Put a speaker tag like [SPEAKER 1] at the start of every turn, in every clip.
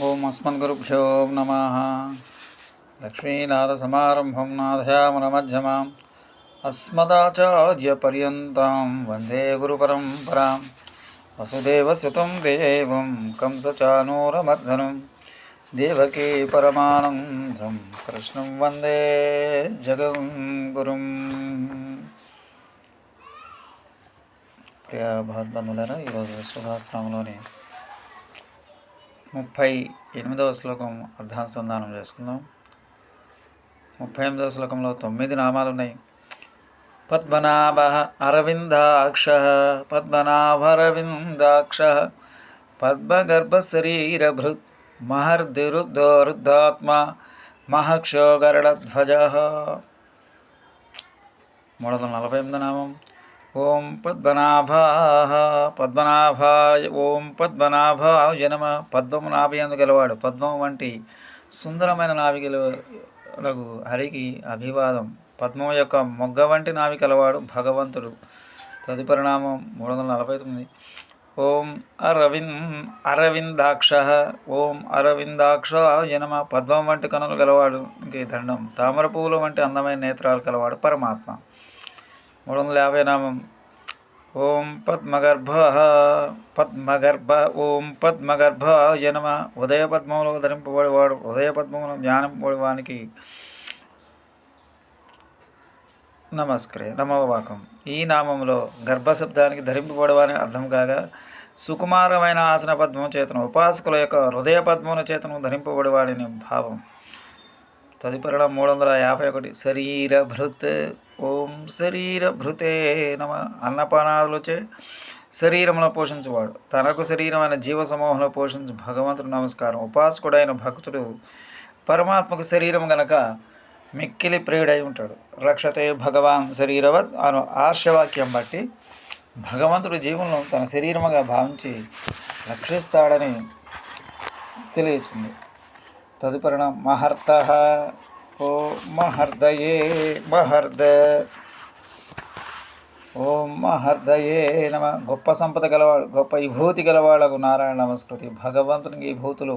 [SPEAKER 1] ఓం అస్మద్గురుభ్యో నమః. లక్ష్మీనాథసమారంభం నాథయామునమధ్యమాం అస్మదాచార్యపర్యంతం వందే గురుపరంపరాం. వసుదేవసుతం దేవం కంసచానూరమర్దనం దేవకీ పరమానందం కృష్ణం వందే జగద్గురుం. ప్రియ భగవద్బంధువులారా, ఈరోజు సుధాశ్రమంలోని 38వ శ్లోకం అర్థానుసంధానం చేసుకుందాం. 38వ శ్లోకంలో 9 నామాలు ఉన్నాయి. పద్మనాభ అరవిందాక్ష పద్మనాభరవిందాక్ష పద్మగర్భశరీరభృత్ మహర్దిరుద్ధోరుద్ధాత్మ మహక్షో గరుడధ్వజ. 348 నామం. ఓం పద్మనాభాయ ఓం పద్మనాభాయ నమః. పద్మము నాభియందు గలవాడు, పద్మం వంటి సుందరమైన నాభి గలగు హరికి అభివాదం. పద్మం యొక్క మొగ్గ వంటి నాభి కలవాడు భగవంతుడు. తదుపరి నామం 349. ఓం అరవిందాక్ష ఓం అరవిందాక్షాయ నమః. పద్మం వంటి కనులు గలవాడు ఇంకే దండం. తామర పువ్వుల వంటి అందమైన నేత్రాలు కలవాడు పరమాత్మ. 350 నామం. ఓం పద్మగర్భ ఓం పద్మగర్భాయ నమః. ఉదయ పద్మంలో ధరింపబడేవాడు, ఉదయ పద్మంలో జ్ఞానం పడేవానికి నమోవాకం. ఈ నామంలో గర్భశబ్దానికి ధరింపబడేవాని అర్థం కాగా, సుకుమారమైన ఆసన పద్మం చేతను ఉపాసకుల యొక్క హృదయ పద్మముల చేతను ధరింపబడేవాడిని భావం. తదుపరి 351. శరీరభృత్ ఓం శరీరభృతే నమ. అన్నపానాదులచే శరీరంలో పోషించేవాడు, తనకు శరీరమైన జీవ సమూహంలో పోషించు భగవంతుడు నమస్కారం. ఉపాసకుడైన భక్తుడు పరమాత్మకు శరీరం గనక మిక్కిలి ప్రియుడై ఉంటాడు. రక్షతే భగవాన్ శరీరవత్ అను ఆర్షవాక్యం బట్టి భగవంతుడు జీవులను తన శరీరముగా భావించి రక్షిస్తాడని తెలియచుంది. తదుపరి మహర్త ఓ మహర్దయే ఓం మహర్దయే నమ. గొప్ప సంపద గలవాడు, గొప్ప విభూతి గలవాళ్ళకు నారాయణ నమస్కృతి. భగవంతునికి విభూతులు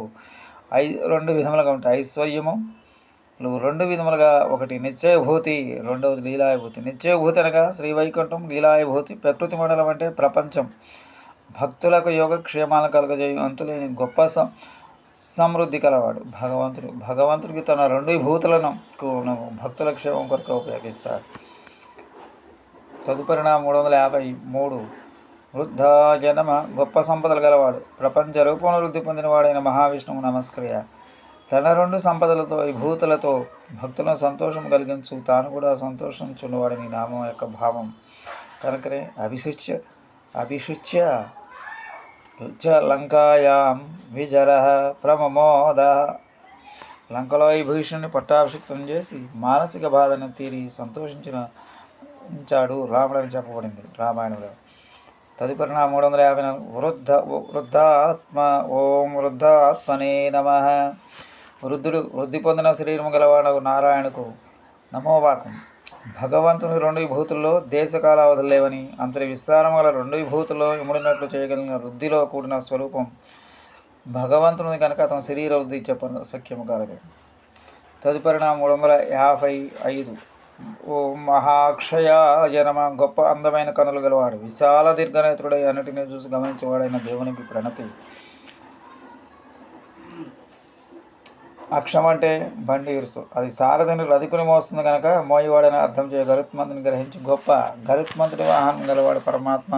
[SPEAKER 1] 2 విధములుగా ఉంటాయి. ఐశ్వర్యము 2 విధములుగా, ఒకటి నిత్యవిభూతి, రెండవది లీలావిభూతి. నిత్యవిభూతి అనగా శ్రీవైకుంఠం, లీలావిభూతి ప్రకృతి మండలం అంటే ప్రపంచం. భక్తులకు యోగక్షేమాలను కలుగజేయు అంతులేని గొప్ప సమృద్ధి కలవాడు భగవంతుడు. భగవంతుడికి తన 2 విభూతులను భక్తుల క్షేమం కొరకు ఉపయోగిస్తాడు. తదుపరి 353. వృద్ధాయ నమః. గొప్ప సంపదలు గలవాడు, ప్రపంచ రూపంలో వృద్ధి పొందినవాడైన మహావిష్ణువు నమస్క్రియ. తన 2 సంపదలతో విభూతులతో భక్తులను సంతోషం కలిగించు, తాను కూడా సంతోషించున్నవాడని నామం యొక్క భావం. కనుకనే అభిషిచ్య లంకాయాం విజర ప్రమమోద. లంకలో విభీషణుని పట్టాభిషిక్తం చేసి మానసిక బాధను తీరి సంతోషించాడు రాముడని చెప్పబడింది రామాయణంలో. తదుపరి 354. వృద్ధాత్మ ఓం వృద్ధాత్మనే నమః. వృద్ధుడు, వృద్ధి పొందిన శరీరము గలవాడు నారాయణకు నమోవాకం. భగవంతుని 2 విభూతుల్లో దేశకాలావధులు లేవని, అంతటి విస్తారం గల 2 విభూతుల్లో ఇముడినట్లు చేయగలిగిన వృద్ధిలో కూడిన స్వరూపం భగవంతుని కనుక అతని శరీర వృద్ధి చెప్పను సఖ్యము కాలదు. తదుపరి 355. ఓం మహాక్షయాయ నమః. గొప్ప అందమైన కనులు గలవాడు, విశాల దీర్ఘనేత్రుడై అన్నిటినీ చూసి గమనించేవాడైన దేవునికి ప్రణతి. అక్షం అంటే బండి ఇరుసు, అది సారథిని రధికుని మోస్తుంది కనుక మోయివాడని అర్థం చేయ గరుత్మంతుని గ్రహించి గొప్ప గరుత్మంతుడి వాహనం గలవాడు పరమాత్మ.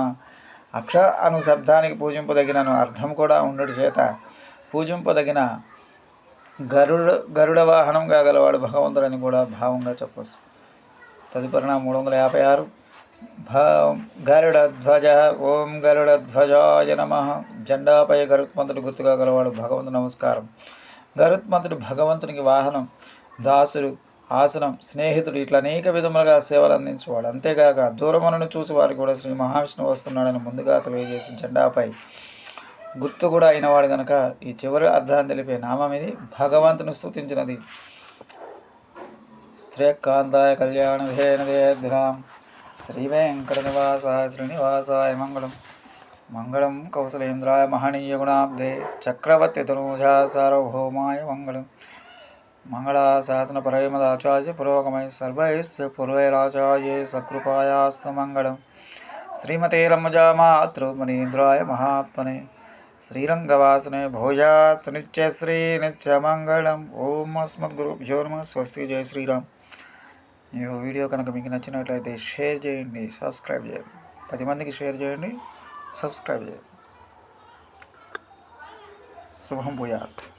[SPEAKER 1] అక్ష అను శబ్దానికి పూజింపదగిన అర్థం కూడా ఉండడి చేత పూజింపదగిన గరుడ వాహనంగా గలవాడు భగవంతుడని కూడా భావంగా చెప్పవచ్చు. తదుపరి 356. గరుడధ్వజ ఓం గరుడధ్వజాయ నమః. జెండాపై గరుత్మంతుడు గుర్తుగా గలవాడు భగవంతుడు నమస్కారం. గరుత్మంతుడు భగవంతునికి వాహనం, దాసుడు, ఆసనం, స్నేహితుడు, ఇట్లా అనేక విధములుగా సేవలు అందించేవాడు. అంతేగాక దూరములను చూసి వారు కూడా శ్రీ మహావిష్ణువు వస్తున్నాడని ముందుగా తెలియజేసి జెండాపై గుర్తు కూడా అయినవాడు కనుక ఈ చివరి అర్థాన్ని తెలిపే నామం ఇది. భగవంతుని స్తుతించినది. శ్రీకాంతాయ కళ్యాణ శ్రీ వెంకట నివాసాయ శ్రీనివాసాయ మంగళం. మంగళం కౌసలేంద్రాయ మహనీయ గుణాబ్దే చక్రవర్తి తనూజా సార్వభౌమాయ మంగళం. మంగళాశాసన పరమదాచార్య పురోగమై సర్వైస్య పూర్వైరాచార్య సకృపాయాస్తు మంగళం. శ్రీమతే రమజామాతృమునీంద్రాయ మహాత్మనే శ్రీరంగవాసనే భోజాత్ నిత్యశ్రీ నిత్యమంగళం. ఓం అస్మద్గురుభ్యో నమః. స్వస్తి. జై శ్రీరామ్. ఈ వీడియో కనుక మీకు నచ్చినట్లయితే షేర్ చేయండి, సబ్స్క్రైబ్ చేయండి. 10 మందికి షేర్ చేయండి, సబ్స్క్రైబ్ చేయండి. శుభం భూయాత్.